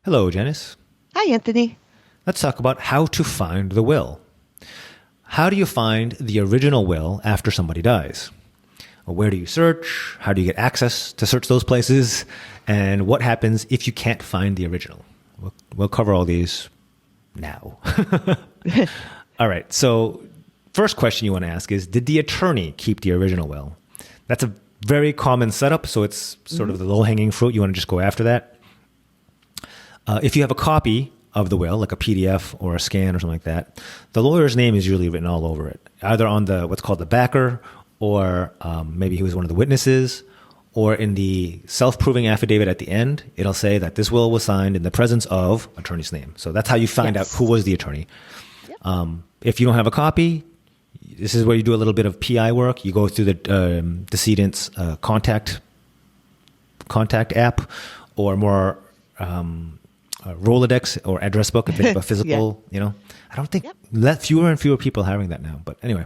Hello, Janice. Hi, Anthony. Let's talk about how to find the will. How do you find the original will after somebody dies? Where do you search? How do you get access to search those places? And what happens if you can't find the original? We'll cover all these now. All right. So first question you want to ask is, did the attorney keep the original will? That's a very common setup. So it's sort of the low-hanging fruit. You want to just go after that. If you have a copy of the will, like a PDF or a scan or something like that, the lawyer's name is usually written all over it, either on the what's called the backer, or maybe he was one of the witnesses, or in the self-proving affidavit at the end, it'll say that this will was signed in the presence of attorney's name. So that's how you find out who was the attorney. Yep. If you don't have a copy, this is where you do a little bit of PI work. You go through the decedent's contact app, or more Rolodex or address book if they have a physical, I don't think fewer and fewer people having that now. But anyway,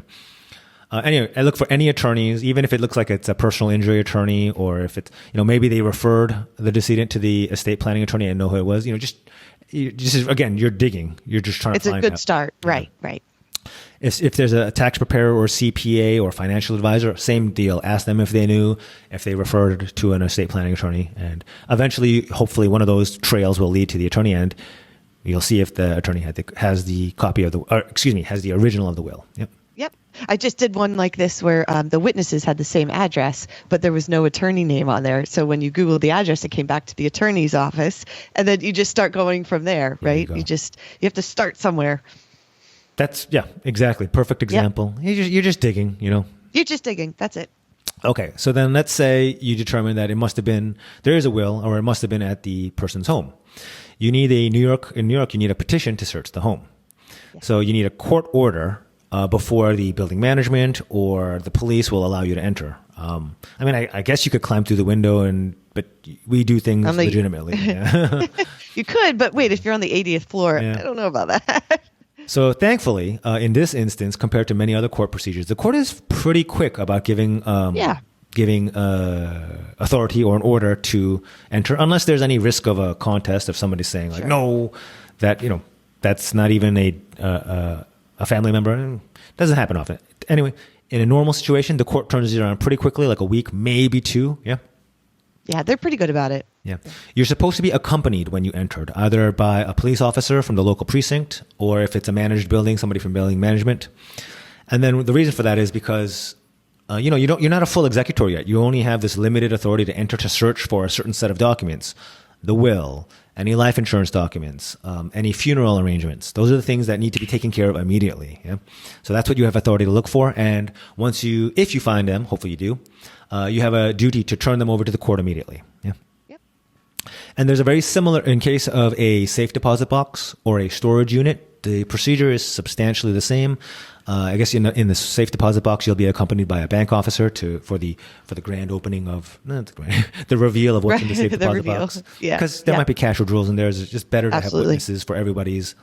I look for any attorneys, even if it looks like it's a personal injury attorney, or if it's, maybe they referred the decedent to the estate planning attorney and know who it was, again, you're digging. You're just trying to find out. It's a good start. Right. If there's a tax preparer or CPA or financial advisor, same deal. Ask them if they knew, if they referred to an estate planning attorney. And eventually, hopefully, one of those trails will lead to the attorney, and you'll see if the attorney has the original of the will. Yep. I just did one like this where the witnesses had the same address, but there was no attorney name on there. So when you Googled the address, it came back to the attorney's office, and then you just start going from there, right? You have to start somewhere. That's, exactly. Perfect example. Yep. You're just digging, You're just digging. That's it. Okay. So then let's say you determine that there is a will, or it must have been at the person's home. You need in New York, you need a petition to search the home. Yes. So you need a court order before the building management or the police will allow you to enter. I guess you could climb through the window, but we do things legitimately. Yeah. You could, but wait, if you're on the 80th floor, I don't know about that. So thankfully, in this instance, compared to many other court procedures, the court is pretty quick about giving authority or an order to enter, unless there's any risk of a contest of somebody saying no, that's not even a family member. It doesn't happen often. Anyway, in a normal situation, the court turns it around pretty quickly, like a week, maybe two. Yeah. Yeah, they're pretty good about it. Yeah. You're supposed to be accompanied when you entered, either by a police officer from the local precinct, or if it's a managed building, somebody from building management. And then the reason for that is because, you're not a full executor yet. You only have this limited authority to enter to search for a certain set of documents, the will, any life insurance documents, any funeral arrangements. Those are the things that need to be taken care of immediately. Yeah. So that's what you have authority to look for. And if you find them, hopefully you do, you have a duty to turn them over to the court immediately. Yeah. Yep. And there's a very similar, in case of a safe deposit box or a storage unit, the procedure is substantially the same. I guess in the safe deposit box, you'll be accompanied by a bank officer for the grand opening of the reveal of what's in the safe deposit box. Yeah. Because there might be cash withdrawals in there. It's just better to have witnesses for everybody's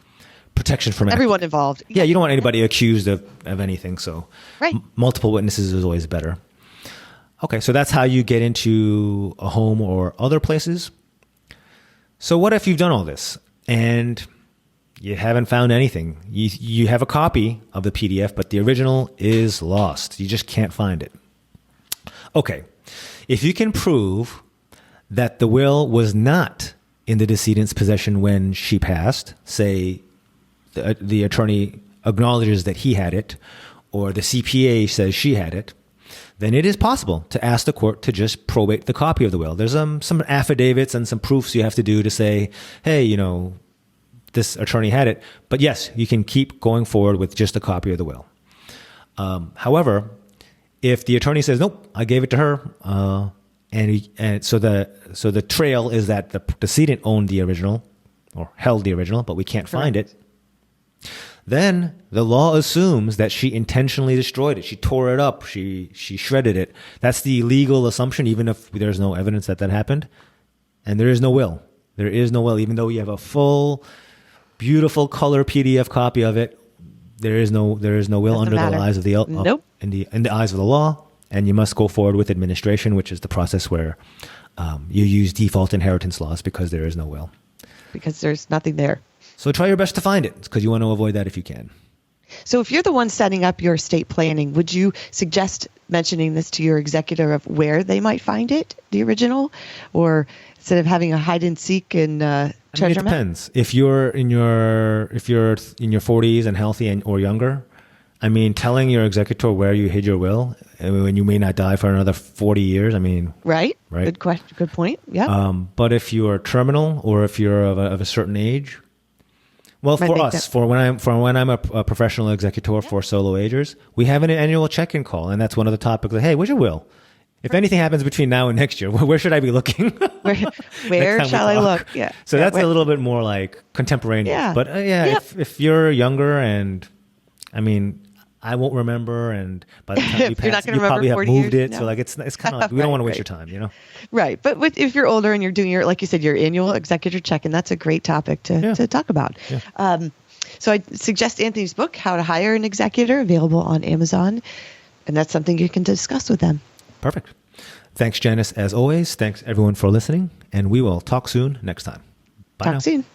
protection from everyone involved. Yeah, you don't want anybody accused of anything. So multiple witnesses is always better. Okay, so that's how you get into a home or other places. So what if you've done all this and you haven't found anything? You have a copy of the PDF, but the original is lost. You just can't find it. Okay, if you can prove that the will was not in the decedent's possession when she passed, say the attorney acknowledges that he had it, or the CPA says she had it, then it is possible to ask the court to just probate the copy of the will. There's some affidavits and some proofs you have to do to say, hey, this attorney had it. But yes, you can keep going forward with just a copy of the will. However, if the attorney says, nope, I gave it to her, so the trail is that the decedent owned the original or held the original, but we can't find it, then the law assumes that she intentionally destroyed it. She tore it up. She shredded it. That's the legal assumption, even if there's no evidence that happened. And there is no will. There is no will. Even though you have a full, beautiful color PDF copy of it, there is no will under the eyes of the in the eyes of the law. And you must go forward with administration, which is the process where you use default inheritance laws because there is no will. because there's nothing there. So try your best to find it, because you want to avoid that if you can. So if you're the one setting up your estate planning, would you suggest mentioning this to your executor of where they might find it, the original, or instead of having a hide and seek and treasure it map? depends. If you're in your 40s and healthy or younger, I mean, telling your executor where you hid your will, when you may not die for another 40 years. I mean, right. Good question. Good point. Yeah. But if you're terminal or if you're of a certain age. Well, for us, for when I'm a professional executor for solo agers, we have an annual check-in call, and that's one of the topics. Like, hey, where's your will? If anything happens between now and next year, where should I be looking? Where shall I look? Yeah. So that's a little bit more like contemporaneous. Yeah. But if you're younger, and I mean, I won't remember, and by the time you pass, you probably have moved it. No. So like it's kind of like we don't want to waste your time, you know? Right. But if you're older and you're doing like you said, your annual executor check-in, that's a great topic to talk about. Yeah. So I suggest Anthony's book, How to Hire an Executor, available on Amazon. And that's something you can discuss with them. Perfect. Thanks, Janice, as always. Thanks, everyone, for listening. And we will talk soon next time. Bye now. Talk soon.